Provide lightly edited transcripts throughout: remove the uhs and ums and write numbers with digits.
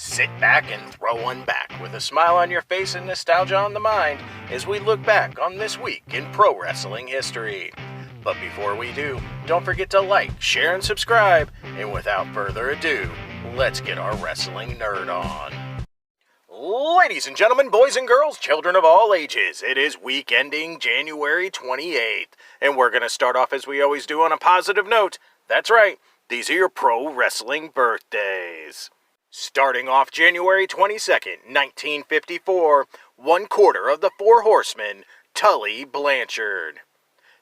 Sit back and throw one back with a smile on your face and nostalgia on the mind as we look back on this week in pro wrestling history. But before we do, don't forget to like, share, and subscribe. And without further ado, let's get our wrestling nerd on. Ladies and gentlemen, boys and girls, children of all ages, it is week ending January 28th. And we're going to start off as we always do on a positive note. That's right, these are your pro wrestling birthdays. Starting off January 22nd, 1954, one quarter of the Four Horsemen, Tully Blanchard.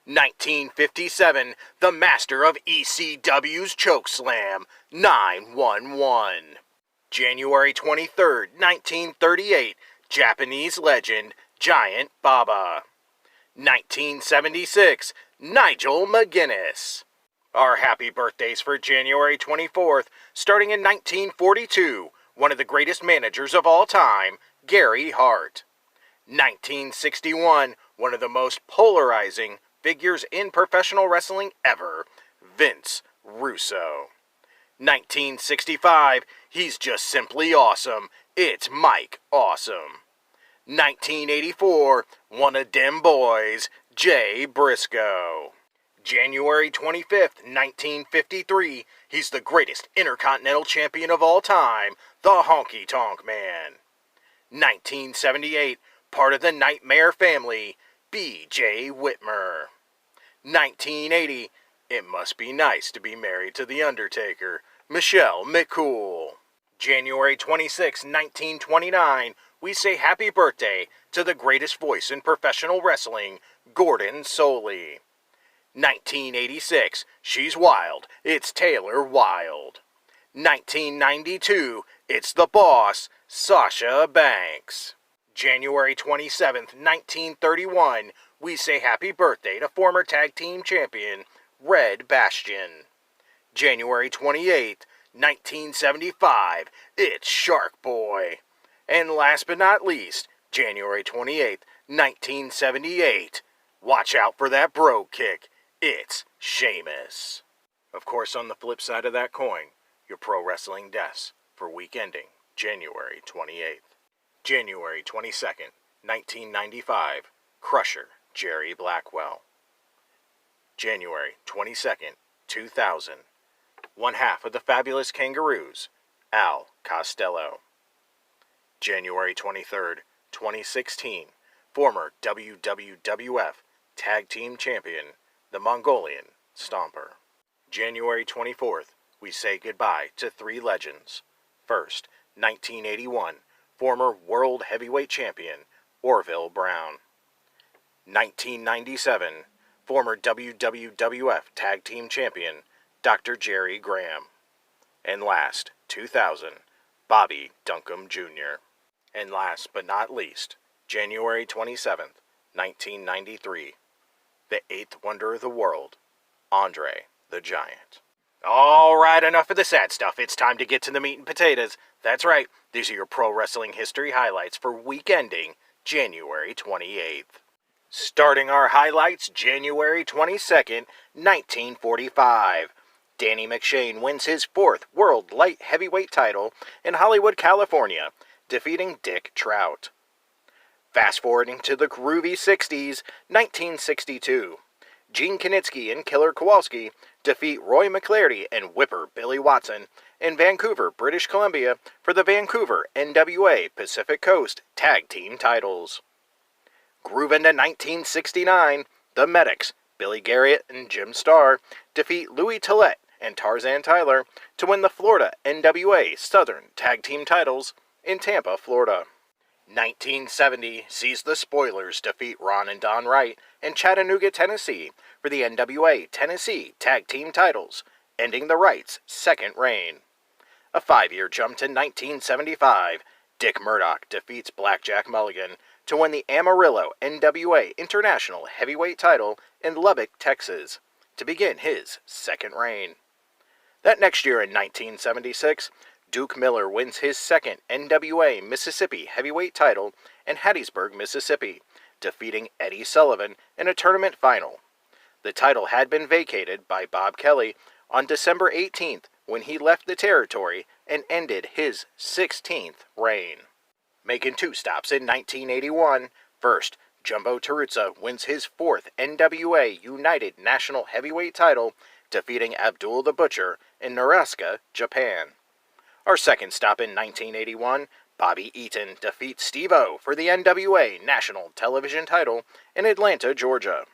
1957, the master of ECW's Chokeslam, 911. January 23rd, 1938, Japanese legend, Giant Baba. 1976, Nigel McGuinness. Our happy birthdays for January 24th, starting in 1942, one of the greatest managers of all time, Gary Hart. 1961, one of the most polarizing figures in professional wrestling ever, Vince Russo. 1965, he's just simply awesome, it's Mike Awesome. 1984, one of dem boys, Jay Briscoe. January 25th, 1953, he's the greatest Intercontinental Champion of all time, the Honky Tonk Man. 1978, part of the Nightmare family, B.J. Whitmer. 1980, it must be nice to be married to The Undertaker, Michelle McCool. January 26, 1929, we say happy birthday to the greatest voice in professional wrestling, Gordon Solie. 1986, she's wild, it's Taylor Wilde. 1992, it's the boss, Sasha Banks. January 27th, 1931, we say happy birthday to former tag team champion, Red Bastion. January 28th, 1975, it's Shark Boy. And last but not least, January 28th, 1978, watch out for that bro kick. It's Sheamus. Of course, on the flip side of that coin, your pro wrestling deaths for week ending January 28th. January 22nd, 1995, Crusher Jerry Blackwell. January 22nd, 2000, one half of the Fabulous Kangaroos, Al Costello. January 23rd, 2016, former WWF Tag Team Champion, the Mongolian Stomper. January 24th, we say goodbye to three legends. First, 1981, former World Heavyweight Champion, Orville Brown. 1997, former WWF Tag Team Champion, Dr. Jerry Graham. And last, 2000, Bobby Duncombe Jr. And last but not least, January 27th, 1993, the eighth wonder of the world, Andre the Giant. Alright, enough of the sad stuff. It's time to get to the meat and potatoes. That's right, these are your pro wrestling history highlights for week ending January 28th. Starting our highlights, January 22nd, 1945. Danny McShane wins his fourth World Light Heavyweight title in Hollywood, California, defeating Dick Trout. Fast forwarding to the groovy 60s, 1962. Gene Knitsky and Killer Kowalski defeat Roy McClarty and Whipper Billy Watson in Vancouver, British Columbia for the Vancouver NWA Pacific Coast Tag Team titles. Groove into 1969, the Medics, Billy Garrett and Jim Starr, defeat Louis Tillett and Tarzan Tyler to win the Florida NWA Southern Tag Team titles in Tampa, Florida. 1970 sees the Spoilers defeat Ron and Don Wright in Chattanooga, Tennessee for the NWA Tennessee Tag Team titles, ending the Wrights' second reign. A 5-year jump to 1975, Dick Murdoch defeats Blackjack Mulligan to win the Amarillo NWA International Heavyweight title in Lubbock, Texas, to begin his second reign. That next year in 1976, Duke Miller wins his second NWA Mississippi Heavyweight title in Hattiesburg, Mississippi, defeating Eddie Sullivan in a tournament final. The title had been vacated by Bob Kelly on December 18th when he left the territory and ended his 16th reign. Making 2 stops in 1981, first, Jumbo Terutsa wins his 4th NWA United National Heavyweight title, defeating Abdul the Butcher in Nebraska, Japan. Our second stop in 1981, Bobby Eaton defeats Steve-O for the NWA National Television title in Atlanta, Georgia.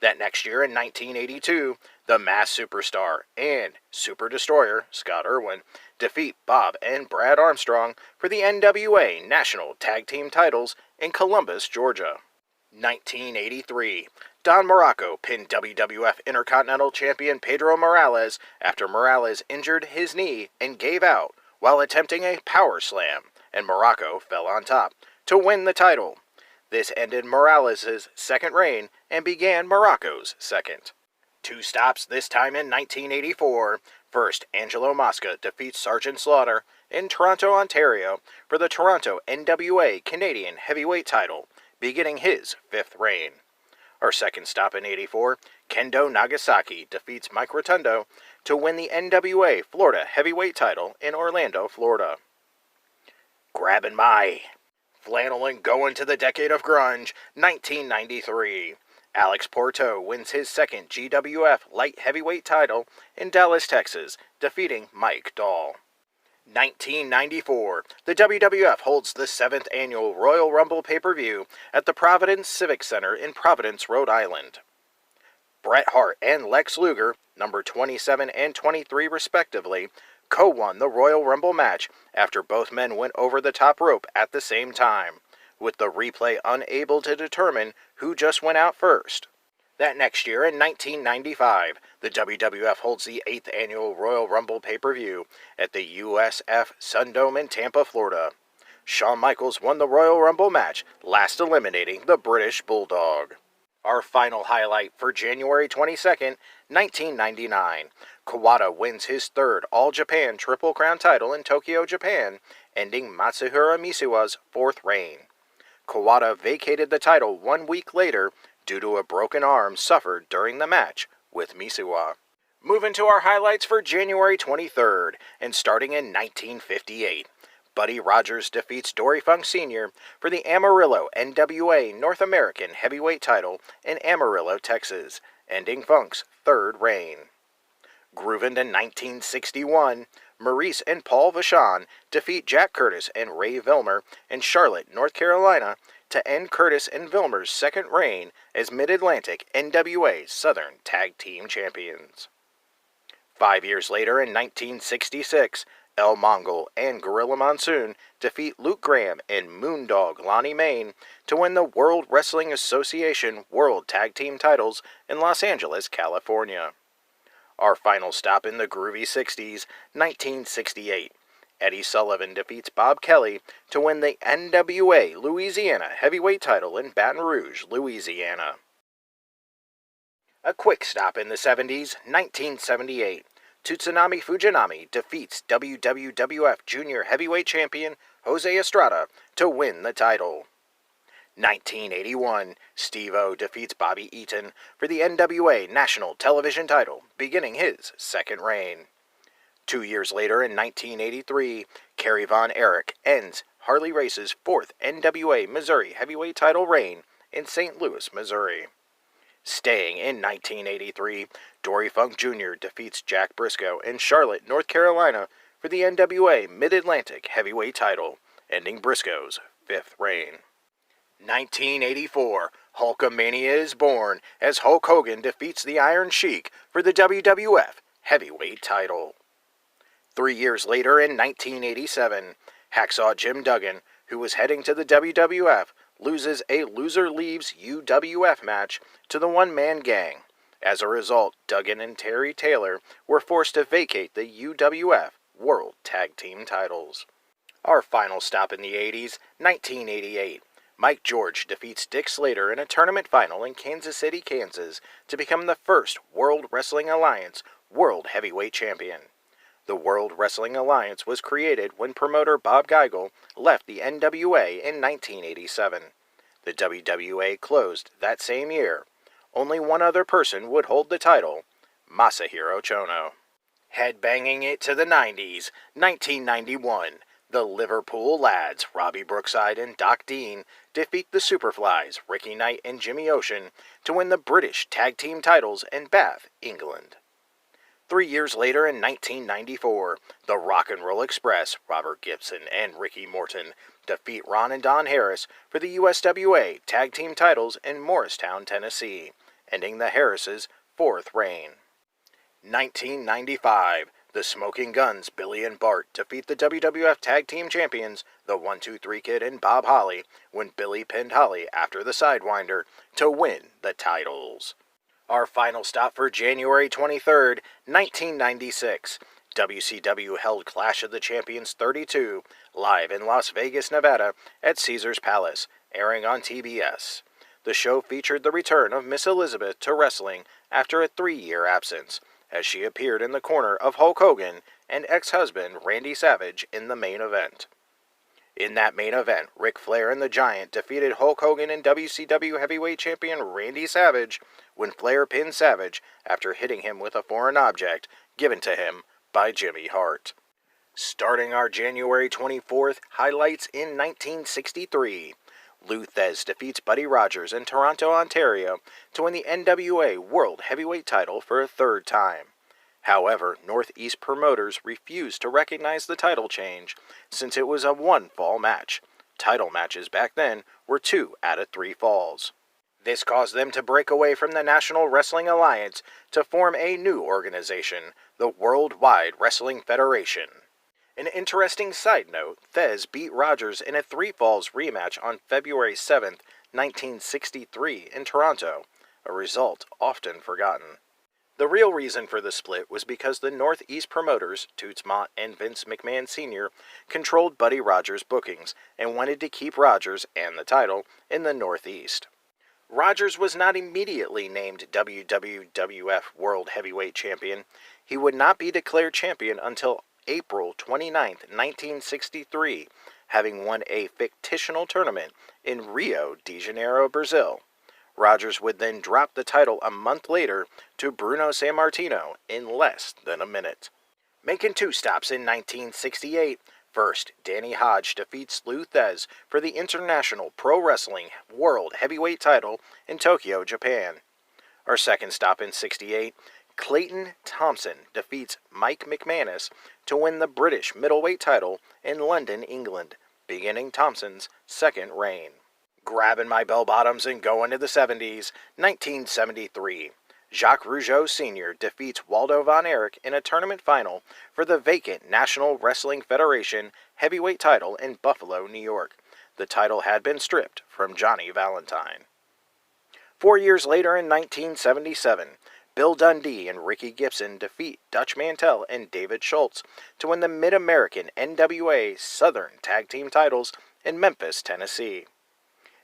That next year in 1982, the Mass Superstar and Super Destroyer, Scott Irwin, defeat Bob and Brad Armstrong for the NWA National Tag Team titles in Columbus, Georgia. 1983, Don Morocco pinned WWF Intercontinental Champion Pedro Morales after Morales injured his knee and gave out while attempting a power slam, and Morocco fell on top to win the title. This ended Morales' second reign and began Morocco's second. 2 stops, this time in 1984. First, Angelo Mosca defeats Sergeant Slaughter in Toronto, Ontario for the Toronto NWA Canadian Heavyweight title, beginning his 5th reign. Our second stop in 84, Kendo Nagasaki defeats Mike Rotundo to win the NWA Florida Heavyweight title in Orlando, Florida. Grabbing my flannel and going to the decade of grunge, 1993. Alex Porto wins his 2nd GWF Light Heavyweight title in Dallas, Texas, defeating Mike Dahl. 1994, the WWF holds the 7th annual Royal Rumble pay-per-view at the Providence Civic Center in Providence, Rhode Island. Bret Hart and Lex Luger, number 27 and 23 respectively, co-won the Royal Rumble match after both men went over the top rope at the same time, with the replay unable to determine who just went out first. That next year, in 1995, the WWF holds the 8th annual Royal Rumble pay-per-view at the USF Sundome in Tampa, Florida. Shawn Michaels won the Royal Rumble match, last eliminating the British Bulldog. Our final highlight for January 22nd, 1999. Kawada wins his 3rd All-Japan Triple Crown title in Tokyo, Japan, ending Matsuhiro Misiwa's 4th reign. Kawada vacated the title 1 week later due to a broken arm suffered during the match with Misiwa. Moving to our highlights for January 23rd, and starting in 1958. Buddy Rogers defeats Dory Funk Sr. for the Amarillo NWA North American Heavyweight title in Amarillo, Texas, ending Funk's 3rd reign. Groovin' in 1961, Maurice and Paul Vachon defeat Jack Curtis and Ray Vilmer in Charlotte, North Carolina, to end Curtis and Vilmer's 2nd reign as Mid-Atlantic NWA Southern Tag Team Champions. 5 years later, in 1966, El Mongol and Gorilla Monsoon defeat Luke Graham and Moondog Lonnie Main to win the World Wrestling Association World Tag Team titles in Los Angeles, California. Our final stop in the groovy 60s, 1968. Eddie Sullivan defeats Bob Kelly to win the NWA Louisiana Heavyweight title in Baton Rouge, Louisiana. A quick stop in the 70s, 1978. Tsunami Fujinami defeats WWF Junior Heavyweight Champion Jose Estrada to win the title. 1981, Steve-O defeats Bobby Eaton for the NWA National Television title, beginning his 2nd reign. 2 years later, in 1983, Kerry Von Erich ends Harley Race's 4th NWA Missouri Heavyweight title reign in St. Louis, Missouri. Staying in 1983, Dory Funk Jr. defeats Jack Briscoe in Charlotte, North Carolina for the NWA Mid-Atlantic Heavyweight title, ending Briscoe's 5th reign. 1984, Hulkamania is born as Hulk Hogan defeats the Iron Sheik for the WWF Heavyweight title. 3 years later, in 1987, Hacksaw Jim Duggan, who was heading to the WWF, loses a Loser Leaves UWF match to the One Man Gang. As a result, Duggan and Terry Taylor were forced to vacate the UWF World Tag Team titles. Our final stop in the 80s, 1988. Mike George defeats Dick Slater in a tournament final in Kansas City, Kansas, to become the first World Wrestling Alliance World Heavyweight Champion. The World Wrestling Alliance was created when promoter Bob Geigel left the NWA in 1987. The WWA closed that same year. Only one other person would hold the title, Masahiro Chono. Headbanging it to the 90s, 1991, the Liverpool lads, Robbie Brookside and Doc Dean, defeat the Superflies, Ricky Knight and Jimmy Ocean, to win the British Tag Team titles in Bath, England. 3 years later in 1994, the Rock and Roll Express, Robert Gibson and Ricky Morton, defeat Ron and Don Harris for the USWA Tag Team titles in Morristown, Tennessee, ending the Harrises' fourth reign. 1995, the Smoking Guns, Billy and Bart, defeat the WWF Tag Team Champions, the 1-2-3 Kid and Bob Holly, when Billy pinned Holly after the Sidewinder to win the titles. Our final stop for January 23rd, 1996. WCW held Clash of the Champions 32 live in Las Vegas, Nevada at Caesars Palace, airing on TBS. The show featured the return of Miss Elizabeth to wrestling after a 3-year absence, as she appeared in the corner of Hulk Hogan and ex-husband Randy Savage in the main event. In that main event, Ric Flair and the Giant defeated Hulk Hogan and WCW Heavyweight Champion Randy Savage when Flair pinned Savage after hitting him with a foreign object given to him by Jimmy Hart. Starting our January 24th highlights in 1963, Lou Thesz defeats Buddy Rogers in Toronto, Ontario to win the NWA World Heavyweight title for a third time. However, Northeast promoters refused to recognize the title change since it was a one-fall match. Title matches back then were 2 out of 3 falls. This caused them to break away from the National Wrestling Alliance to form a new organization, the Worldwide Wrestling Federation. An interesting side note, Thesz beat Rogers in a 3 falls rematch on February 7, 1963 in Toronto, a result often forgotten. The real reason for the split was because the Northeast promoters, Toots Mott and Vince McMahon Sr., controlled Buddy Rogers' bookings and wanted to keep Rogers and the title in the Northeast. Rogers was not immediately named WWF World Heavyweight Champion. He would not be declared champion until April 29, 1963, having won a fictional tournament in Rio de Janeiro, Brazil. Rogers would then drop the title a month later to Bruno Sammartino in less than a minute. Making 2 stops in 1968, first, Danny Hodge defeats Lou Thesz for the International Pro Wrestling World Heavyweight title in Tokyo, Japan. Our second stop in 68, Clayton Thompson defeats Mike McManus to win the British middleweight title in London, England, beginning Thompson's second reign. Grabbing my bell-bottoms and going to the 70s, 1973. Jacques Rougeau Sr. defeats Waldo Von Erich in a tournament final for the vacant National Wrestling Federation heavyweight title in Buffalo, New York. The title had been stripped from Johnny Valentine. 4 years later in 1977, Bill Dundee and Ricky Gibson defeat Dutch Mantell and David Schultz to win the Mid-American NWA Southern Tag Team titles in Memphis, Tennessee.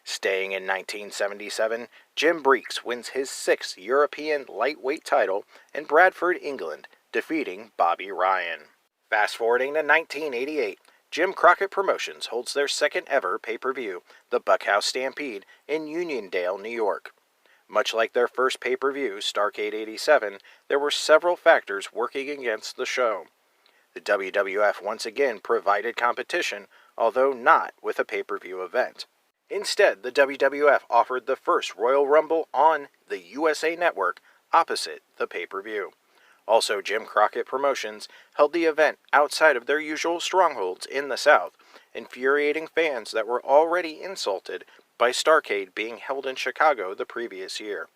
Staying in 1977, Jim Breeks wins his 6th European lightweight title in Bradford, England, defeating Bobby Ryan. Fast forwarding to 1988, Jim Crockett Promotions holds their second ever pay-per-view, the Buckhouse Stampede, in Uniondale, New York. Much like their first pay-per-view, Starrcade 87, there were several factors working against the show. The WWF once again provided competition, although not with a pay-per-view event. Instead, the WWF offered the first Royal Rumble on the USA Network opposite the pay-per-view. Also, Jim Crockett Promotions held the event outside of their usual strongholds in the South, infuriating fans that were already insulted by Starrcade being held in Chicago the previous year.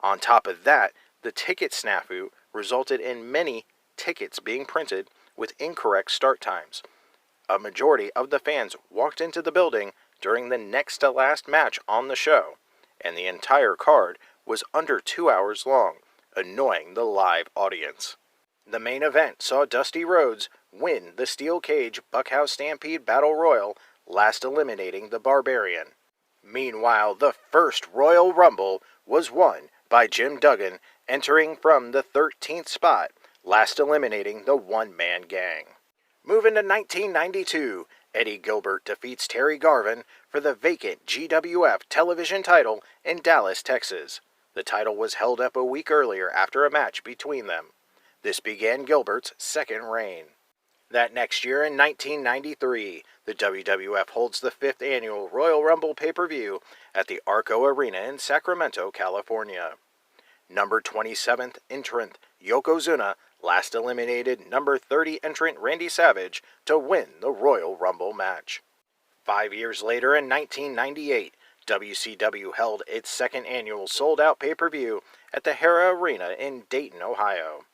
On top of that, the ticket snafu resulted in many tickets being printed with incorrect start times. A majority of the fans walked into the building during the next-to-last match on the show, and the entire card was under 2 hours long, annoying the live audience. The main event saw Dusty Rhodes win the Steel Cage Buckhouse Stampede Battle Royal, last eliminating the Barbarian. Meanwhile, the first Royal Rumble was won by Jim Duggan, entering from the 13th spot, last eliminating the one-man gang. Moving to 1992, Eddie Gilbert defeats Terry Garvin for the vacant GWF television title in Dallas, Texas. The title was held up a week earlier after a match between them. This began Gilbert's second reign. That next year in 1993, the WWF holds the 5th annual Royal Rumble pay-per-view at the Arco Arena in Sacramento, California. Number 27th entrant Yokozuna last eliminated number 30 entrant Randy Savage to win the Royal Rumble match. 5 years later in 1998, WCW held its second annual sold-out pay-per-view at the Hara Arena in Dayton, Ohio.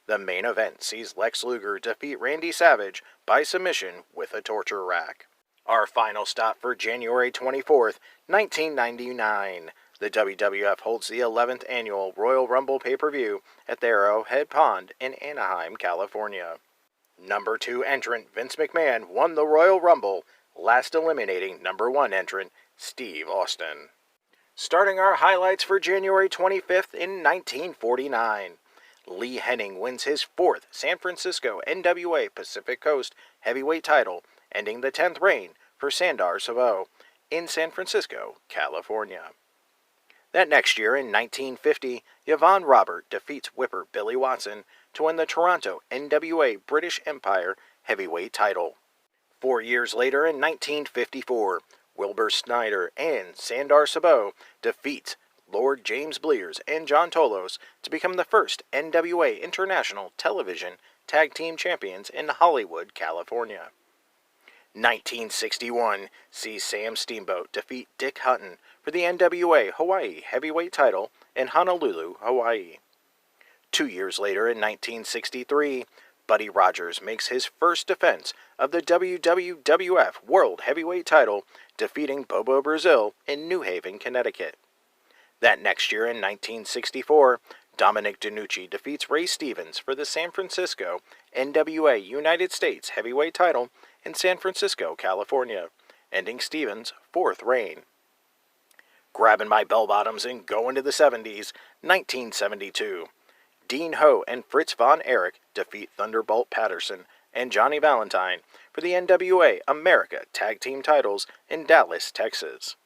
The main event sees Lex Luger defeat Randy Savage by submission with a torture rack. Our final stop for January 24th, 1999. The WWF holds the 11th annual Royal Rumble pay-per-view at the Arrowhead Pond in Anaheim, California. Number 2 entrant Vince McMahon won the Royal Rumble, last eliminating number 1 entrant Steve Austin. Starting our highlights for January 25th in 1949. Lee Hennig wins his 4th San Francisco NWA Pacific Coast heavyweight title, ending the 10th reign for Sandor Savo in San Francisco, California. That next year in 1950, Yvonne Robert defeats Whipper Billy Watson to win the Toronto NWA British Empire heavyweight title. 4 years later in 1954, Wilbur Snyder and Sandor Sabo defeats Lord James Blears and John Tolos to become the first NWA International Television Tag Team Champions in Hollywood, California. 1961 sees Sam Steamboat defeat Dick Hutton for the NWA Hawaii Heavyweight title in Honolulu, Hawaii. 2 years later in 1963, Buddy Rogers makes his first defense of the WWF World Heavyweight title, defeating Bobo Brazil in New Haven, Connecticut. That next year in 1964, Dominic DeNucci defeats Ray Stevens for the San Francisco NWA United States Heavyweight title in San Francisco, California, ending Stevens' 4th reign. Grabbing my bell-bottoms and going to the 70s, 1972. Dean Ho and Fritz Von Erich defeat Thunderbolt Patterson and Johnny Valentine for the NWA America Tag Team titles in Dallas, Texas.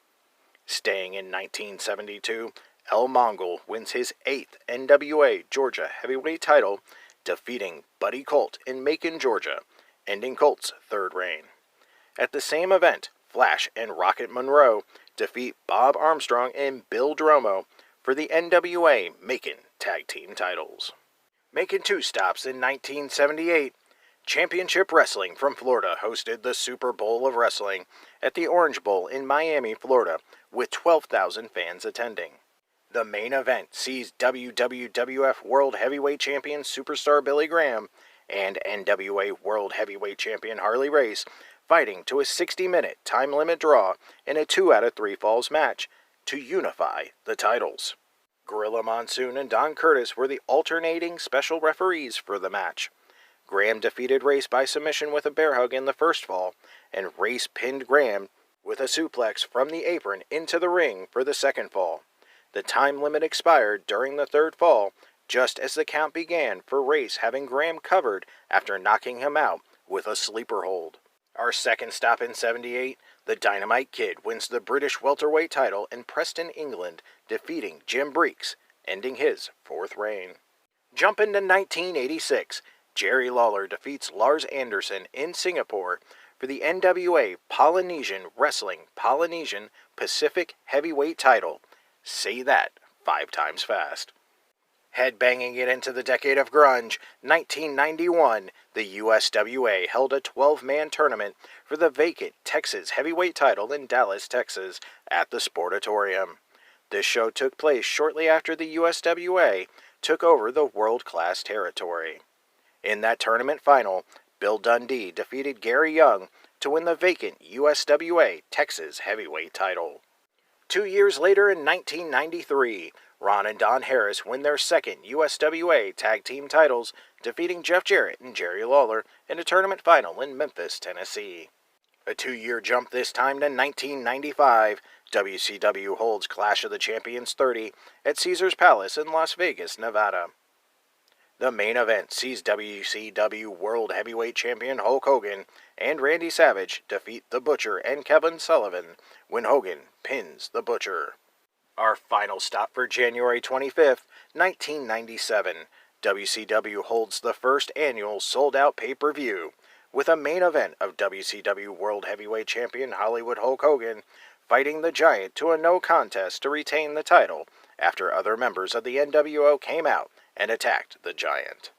Staying in 1972, El Mongol wins his 8th NWA Georgia Heavyweight title, defeating Buddy Colt in Macon, Georgia, ending Colt's 3rd reign. At the same event, Flash and Rocket Monroe defeat Bob Armstrong and Bill Dromo for the NWA Macon Tag Team titles. Making 2 stops in 1978, Championship Wrestling from Florida hosted the Super Bowl of Wrestling at the Orange Bowl in Miami, Florida, with 12,000 fans attending. The main event sees WWF World Heavyweight Champion Superstar Billy Graham and NWA World Heavyweight Champion Harley Race fighting to a 60-minute time limit draw in a 2 out of 3 falls match to unify the titles. Gorilla Monsoon and Don Curtis were the alternating special referees for the match. Graham defeated Race by submission with a bear hug in the first fall, and Race pinned Graham with a suplex from the apron into the ring for the second fall. The time limit expired during the 3rd fall, just as the count began for Race having Graham covered after knocking him out with a sleeper hold. Our second stop in 78, the Dynamite Kid wins the British welterweight title in Preston, England, defeating Jim Breeks, ending his 4th reign. Jump into 1986, Jerry Lawler defeats Lars Anderson in Singapore for the NWA Polynesian Wrestling Polynesian Pacific Heavyweight title. Say that 5 times fast. Headbanging it into the decade of grunge, 1991, the USWA held a 12-man tournament for the vacant Texas Heavyweight title in Dallas, Texas, at the Sportatorium. This show took place shortly after the USWA took over the world-class territory. In that tournament final, Bill Dundee defeated Gary Young to win the vacant USWA Texas Heavyweight title. 2 years later in 1993, Ron and Don Harris win their 2nd USWA Tag Team titles, defeating Jeff Jarrett and Jerry Lawler in a tournament final in Memphis, Tennessee. A 2-year jump this time to 1995, WCW holds Clash of the Champions 30 at Caesars Palace in Las Vegas, Nevada. The main event sees WCW World Heavyweight Champion Hulk Hogan and Randy Savage defeat The Butcher and Kevin Sullivan when Hogan pins The Butcher. Our final stop for January 25th, 1997. WCW holds the first annual sold-out pay-per-view, with a main event of WCW World Heavyweight Champion Hollywood Hulk Hogan fighting the Giant to a no contest to retain the title after other members of the NWO came out and attacked the Giant.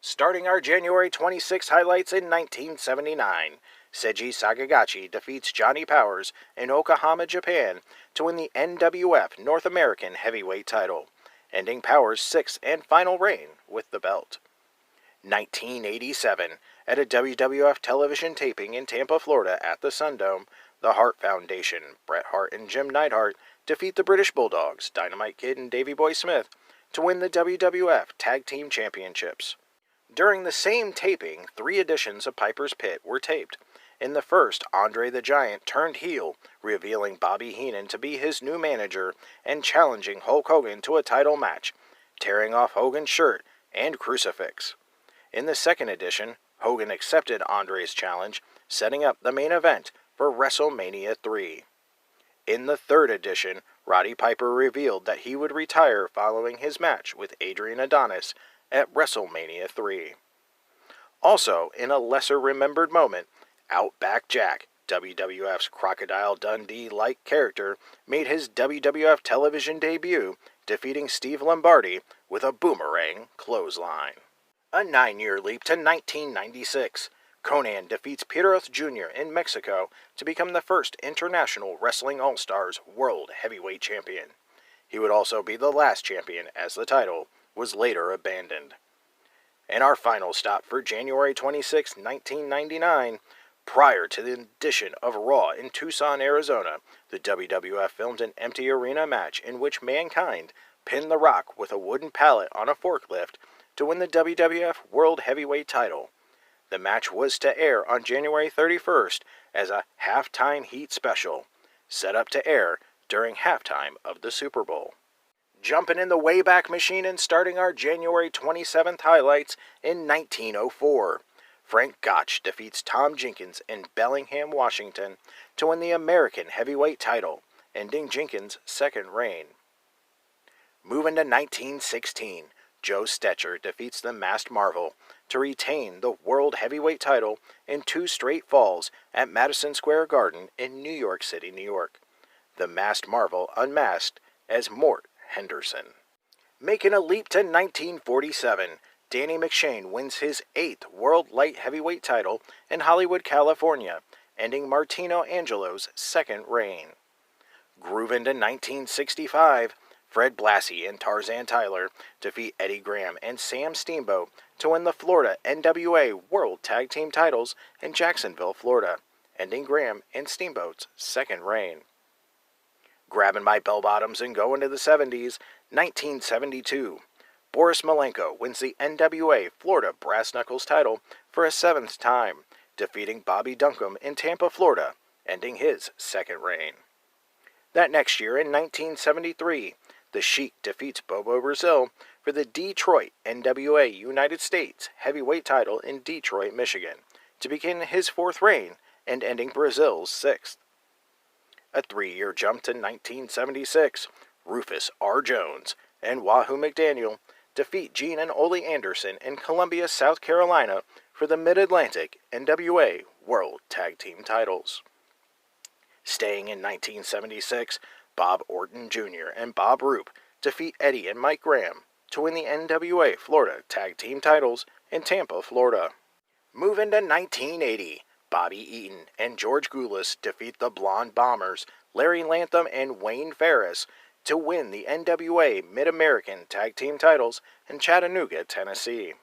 Starting our January 26 highlights in 1979, Seiji Sakigaki defeats Johnny Powers in Yokohama, Japan to win the NWF North American Heavyweight title, ending Powers' sixth and final reign with the belt. 1987, at a WWF television taping in Tampa, Florida at the Sundome, the Hart Foundation, Bret Hart and Jim Neidhart, defeat the British Bulldogs, Dynamite Kid and Davey Boy Smith, to win the WWF Tag Team Championships. During the same taping, 3 editions of Piper's Pit were taped. In the first, Andre the Giant turned heel, revealing Bobby Heenan to be his new manager and challenging Hulk Hogan to a title match, tearing off Hogan's shirt and crucifix. In the second edition, Hogan accepted Andre's challenge, setting up the main event for WrestleMania 3. In the third edition, Roddy Piper revealed that he would retire following his match with Adrian Adonis at WrestleMania 3. Also, in a lesser-remembered moment, Outback Jack, WWF's Crocodile Dundee-like character, made his WWF television debut, defeating Steve Lombardi with a boomerang clothesline. A 9-year leap to 1996. Conan defeats Piedras Jr. in Mexico to become the first International Wrestling All-Stars World Heavyweight Champion. He would also be the last champion, as the title was later abandoned. And our final stop for January 26, 1999, prior to the addition of Raw in Tucson, Arizona, the WWF filmed an empty arena match in which Mankind pinned The Rock with a wooden pallet on a forklift to win the WWF World Heavyweight title. The match was to air on January 31st as a halftime heat special, set up to air during halftime of the Super Bowl. Jumping in the Wayback Machine and starting our January 27th highlights in 1904. Frank Gotch defeats Tom Jenkins in Bellingham, Washington to win the American Heavyweight title, ending Jenkins' second reign. Moving to 1916, Joe Stetcher defeats the Masked Marvel to retain the World Heavyweight title in 2 straight falls at Madison Square Garden in New York City, New York. The Masked Marvel unmasked as Mort Henderson. Making a leap to 1947, Danny McShane wins his 8th World Light Heavyweight title in Hollywood, California, ending Martino Angelo's second reign. Grooving to 1965, Fred Blassie and Tarzan Tyler defeat Eddie Graham and Sam Steamboat to win the Florida NWA World Tag Team titles in Jacksonville, Florida, ending Graham and Steamboat's second reign. Grabbing my bell-bottoms and going to the 70s, 1972. Boris Malenko wins the NWA Florida Brass Knuckles title for a 7th time, defeating Bobby Duncombe in Tampa, Florida, ending his second reign. That next year, in 1973, the Sheik defeats Bobo Brazil for the Detroit NWA United States Heavyweight title in Detroit, Michigan, to begin his 4th reign and ending Brazil's 6th. A 3-year jump to 1976, Rufus R. Jones and Wahoo McDaniel defeat Gene and Ole Anderson in Columbia, South Carolina for the Mid-Atlantic NWA World Tag Team titles. Staying in 1976, Bob Orton Jr. and Bob Roop defeat Eddie and Mike Graham to win the NWA Florida Tag Team titles in Tampa, Florida. Moving to 1980, Bobby Eaton and George Goulas defeat the Blonde Bombers, Larry Lantham and Wayne Ferris, to win the NWA Mid-American Tag Team titles in Chattanooga, Tennessee.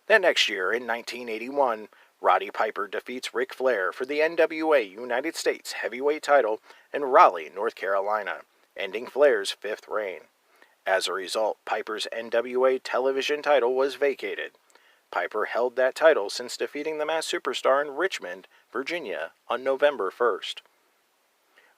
That next year, in 1981, Roddy Piper defeats Ric Flair for the NWA United States Heavyweight title in Raleigh, North Carolina, ending Flair's 5th reign. As a result, Piper's NWA television title was vacated. Piper held that title since defeating the Masked Superstar in Richmond, Virginia, on November 1st.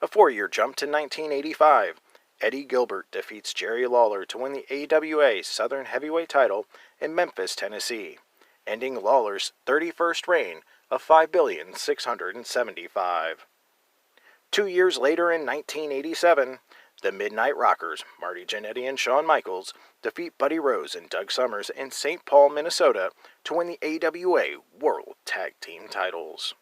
A 4-year jump to 1985, Eddie Gilbert defeats Jerry Lawler to win the AWA Southern Heavyweight title in Memphis, Tennessee, ending Lawler's 31st reign of 5,675. 2 years later, in 1987, The Midnight Rockers, Marty Jannetty and Shawn Michaels, defeat Buddy Rose and Doug Summers in St. Paul, Minnesota to win the AWA World Tag Team titles.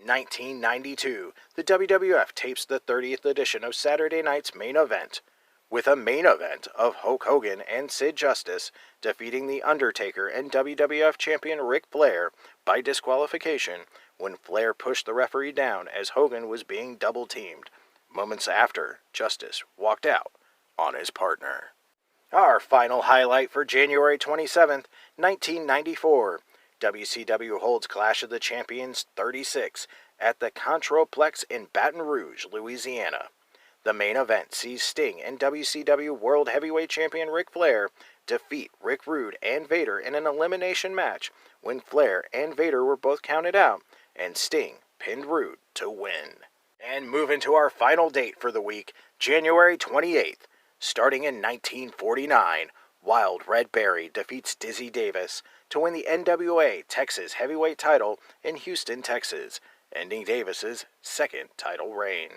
1992, the WWF tapes the 30th edition of Saturday Night's Main Event, with a main event of Hulk Hogan and Sid Justice defeating The Undertaker and WWF champion Ric Flair by disqualification when Flair pushed the referee down as Hogan was being double-teamed. Moments after, Justice walked out on his partner. Our final highlight for January 27th, 1994. WCW holds Clash of the Champions 36 at the Controplex in Baton Rouge, Louisiana. The main event sees Sting and WCW World Heavyweight Champion Ric Flair defeat Rick Rude and Vader in an elimination match when Flair and Vader were both counted out and Sting pinned Rude to win. And moving to our final date for the week, January 28th. Starting in 1949, Wild Red Berry defeats Dizzy Davis to win the NWA Texas Heavyweight title in Houston, Texas, ending Davis's second title reign.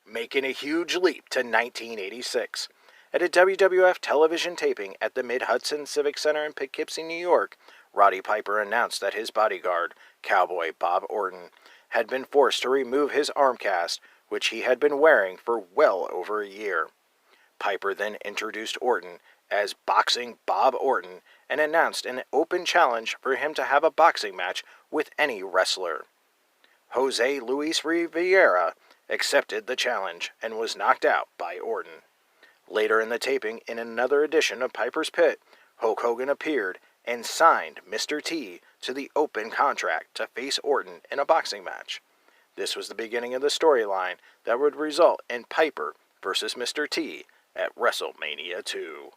Making a huge leap to 1986. At a WWF television taping at the Mid-Hudson Civic Center in Poughkeepsie, New York, Roddy Piper announced that his bodyguard, Cowboy Bob Orton, had been forced to remove his arm cast, which he had been wearing for well over a year. Piper then introduced Orton as Boxing Bob Orton and announced an open challenge for him to have a boxing match with any wrestler. Jose Luis Rivera accepted the challenge and was knocked out by Orton. Later in the taping, in another edition of Piper's Pit, Hulk Hogan appeared and signed Mr. T to the open contract to face Orton in a boxing match. This was the beginning of the storyline that would result in Piper versus Mr. T at WrestleMania 2.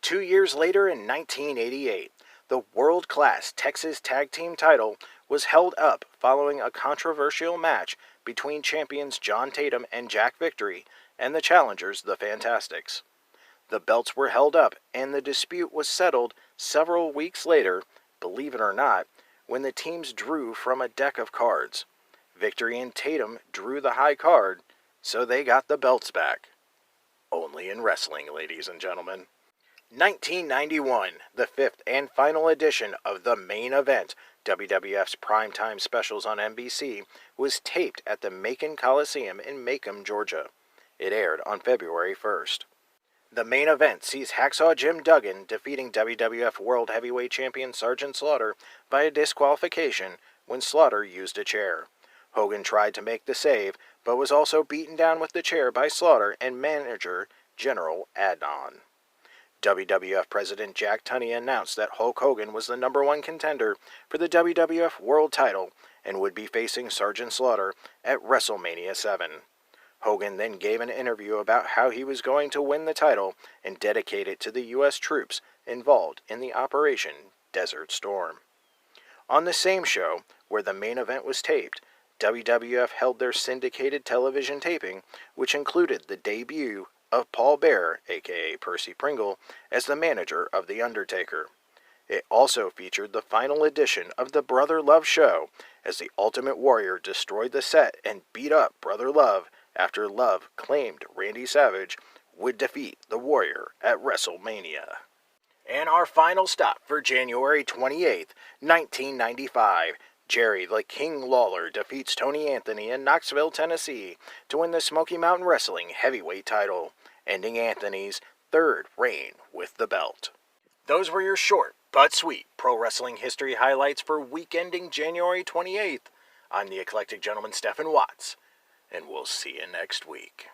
2 years later in 1988, the world-class Texas Tag Team title was held up following a controversial match between champions John Tatum and Jack Victory and the challengers, the Fantastics. The belts were held up and the dispute was settled several weeks later, believe it or not, when the teams drew from a deck of cards. Victory and Tatum drew the high card, so they got the belts back. Only in wrestling, ladies and gentlemen. 1991, the fifth and final edition of The Main Event, WWF's primetime specials on NBC, was taped at the Macon Coliseum in Macon, Georgia. It aired on February 1st. The Main Event sees Hacksaw Jim Duggan defeating WWF World Heavyweight Champion Sergeant Slaughter via disqualification when Slaughter used a chair. Hogan tried to make the save, but was also beaten down with the chair by Slaughter and manager General Adnan. WWF President Jack Tunney announced that Hulk Hogan was the #1 contender for the WWF World title and would be facing Sergeant Slaughter at WrestleMania 7. Hogan then gave an interview about how he was going to win the title and dedicate it to the U.S. troops involved in the Operation Desert Storm. On the same show, where the main event was taped, WWF held their syndicated television taping, which included the debut of Paul Bearer, aka Percy Pringle, as the manager of The Undertaker. It also featured the final edition of the Brother Love show, as the Ultimate Warrior destroyed the set and beat up Brother Love after Love claimed Randy Savage would defeat the Warrior at WrestleMania. And our final stop for January 28th, 1995, Jerry the King Lawler defeats Tony Anthony in Knoxville, Tennessee to win the Smoky Mountain Wrestling Heavyweight title, ending Anthony's third reign with the belt. Those were your short but sweet pro wrestling history highlights for week ending January 28th. I'm the Eclectic Gentleman Stephen Watts, and we'll see you next week.